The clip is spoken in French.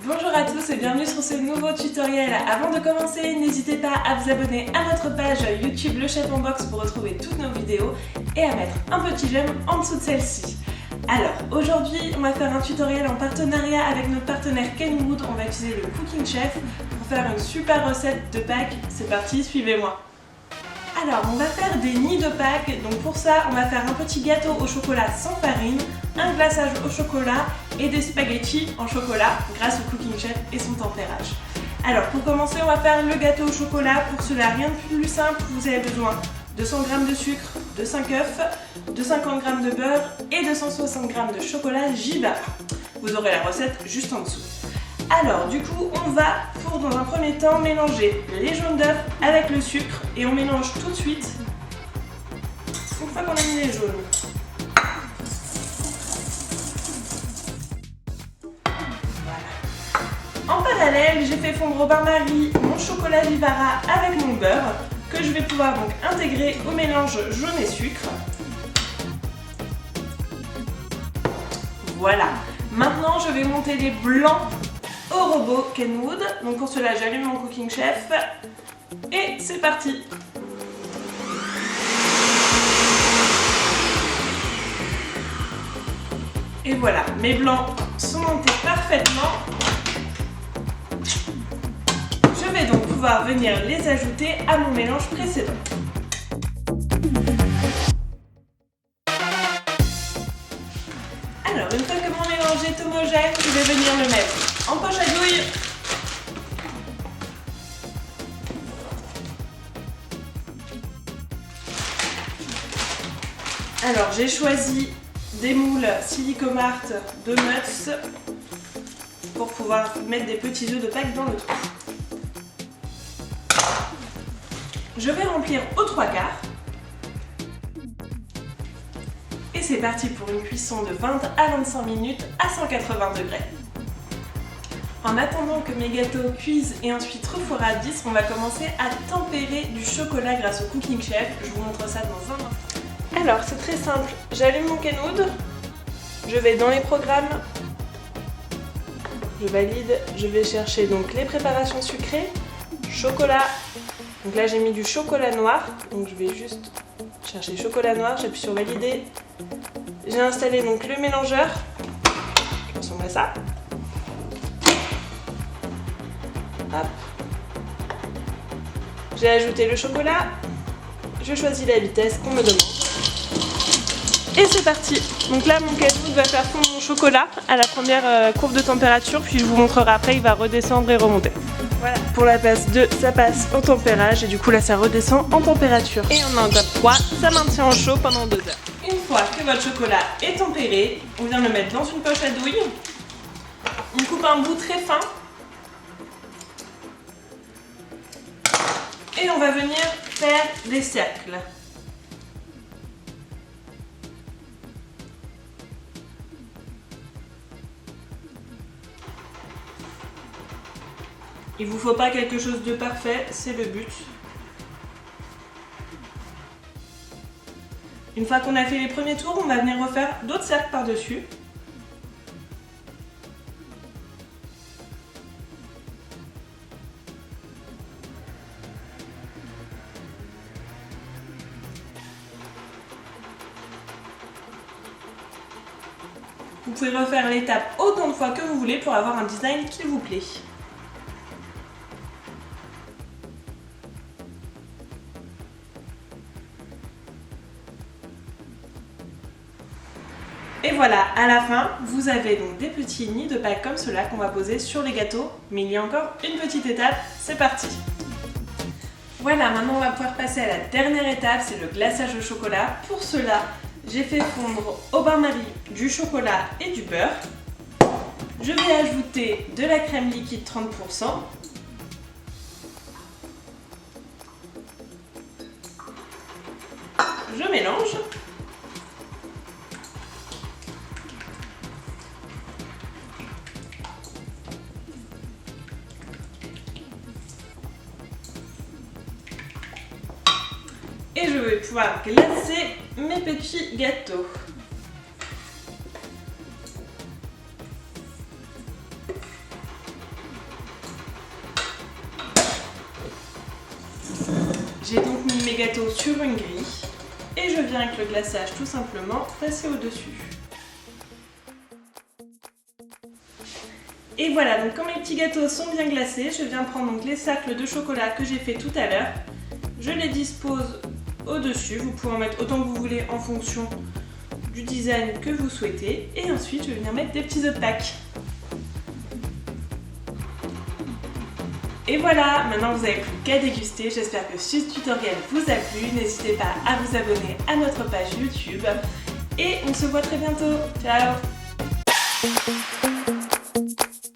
Bonjour à tous et bienvenue sur ce nouveau tutoriel. Avant de commencer, n'hésitez pas à vous abonner à notre page YouTube Le Chef en Box pour retrouver toutes nos vidéos et à mettre un petit j'aime en dessous de celle-ci. Alors, aujourd'hui, on va faire un tutoriel en partenariat avec notre partenaire Kenwood. On va utiliser le Cooking Chef pour faire une super recette de Pâques. C'est parti, suivez-moi. Alors, on va faire des nids de Pâques. Donc pour ça, on va faire un petit gâteau au chocolat sans farine, un glaçage au chocolat et des spaghettis en chocolat grâce au Cooking Chef et son tempérage. Alors, pour commencer, on va faire le gâteau au chocolat. Pour cela, rien de plus simple, vous avez besoin de 100 g de sucre, de 5 œufs, de 50 g de beurre et de 160 g de chocolat Givard. Vous aurez la recette juste en dessous. Alors du coup on va dans un premier temps mélanger les jaunes d'œufs avec le sucre et on mélange tout de suite une fois qu'on a mis les jaunes. Voilà. En parallèle, j'ai fait fondre au bain-marie mon chocolat Vivara avec mon beurre que je vais pouvoir donc intégrer au mélange jaune et sucre. Voilà. Maintenant je vais monter les blancs au robot Kenwood. Donc pour cela j'allume mon Cooking Chef et c'est parti. Et voilà, mes blancs sont montés parfaitement. Je vais donc pouvoir venir les ajouter à mon mélange précédent. Alors, une fois que mon mélange est homogène, je vais venir le mettre en poche à douille. Alors, j'ai choisi des moules Silicomart de Nuts pour pouvoir mettre des petits œufs de Pâques dans le trou. Je vais remplir aux 3/4. Et c'est parti pour une cuisson de 20 à 25 minutes à 180 degrés. En attendant que mes gâteaux cuisent et ensuite refroidissent, on va commencer à tempérer du chocolat grâce au Cooking Chef. Je vous montre ça dans un instant. Alors c'est très simple, j'allume mon Kenwood, je vais dans les programmes, je valide, je vais chercher donc les préparations sucrées, chocolat. Donc là j'ai mis du chocolat noir, donc je vais juste chercher chocolat noir, j'appuie sur valider. J'ai installé donc le mélangeur, qui ressemble à ça. Hop. J'ai ajouté le chocolat, je choisis la vitesse qu'on me demande. Et c'est parti. Donc là mon Kenwood va faire fondre mon chocolat à la première courbe de température, puis je vous montrerai après, il va redescendre et remonter. Voilà, pour la passe 2, ça passe en tempérage et du coup là ça redescend en température. Et en étape 3, ça maintient au chaud pendant 2 heures. Une fois que votre chocolat est tempéré, on vient le mettre dans une poche à douille. On coupe un bout très fin. Et on va venir faire des cercles. Il ne vous faut pas quelque chose de parfait, c'est le but. Une fois qu'on a fait les premiers tours, on va venir refaire d'autres cercles par-dessus. Vous pouvez refaire l'étape autant de fois que vous voulez pour avoir un design qui vous plaît. Et voilà, à la fin, vous avez donc des petits nids de Pâques comme cela qu'on va poser sur les gâteaux. Mais il y a encore une petite étape, c'est parti! Voilà, maintenant on va pouvoir passer à la dernière étape, c'est le glaçage au chocolat. Pour cela, j'ai fait fondre au bain-marie du chocolat et du beurre. Je vais ajouter de la crème liquide 30%. Je mélange. Et je vais pouvoir glacer mes petits gâteaux. gâteaux sur une grille et je viens avec le glaçage tout simplement passer au-dessus. Et voilà, donc quand mes petits gâteaux sont bien glacés, je viens prendre donc les cercles de chocolat que j'ai fait tout à l'heure. Je les dispose au-dessus, vous pouvez en mettre autant que vous voulez en fonction du design que vous souhaitez. Et ensuite, je vais venir mettre des petits œufs de Pâques. Et voilà, maintenant vous n'avez plus qu'à déguster. J'espère que ce tutoriel vous a plu. N'hésitez pas à vous abonner à notre page YouTube. Et on se voit très bientôt. Ciao!